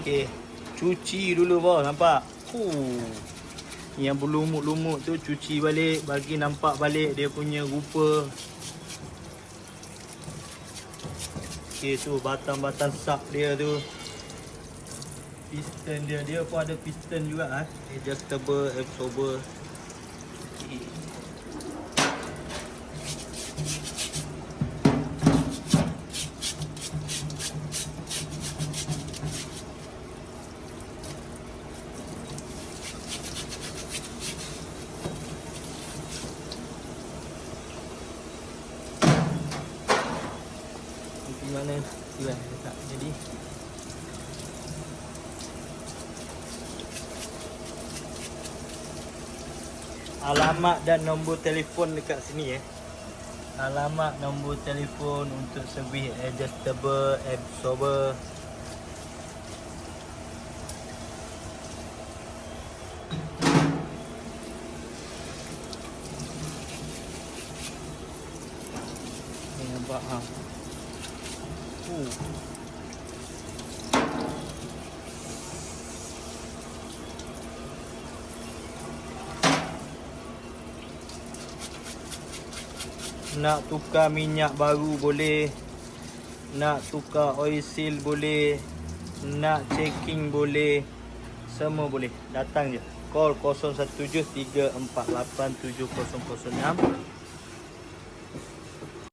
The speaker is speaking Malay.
Okey. Cuci dulu bos, nampak? Yang berlumut-lumut tu cuci balik, bagi nampak balik dia punya rupa. Okey, tu batang-batang sub dia tu. Piston dia pun ada piston juga adjustable absorber. Okey. Di mana letak jadi alamat dan nombor telefon dekat sini alamat, nombor telefon untuk servis adjustable absorber. Ni nampak nak tukar minyak baru boleh, nak tukar oil seal boleh, nak checking boleh, semua boleh. Datang je. Call 017 348 7006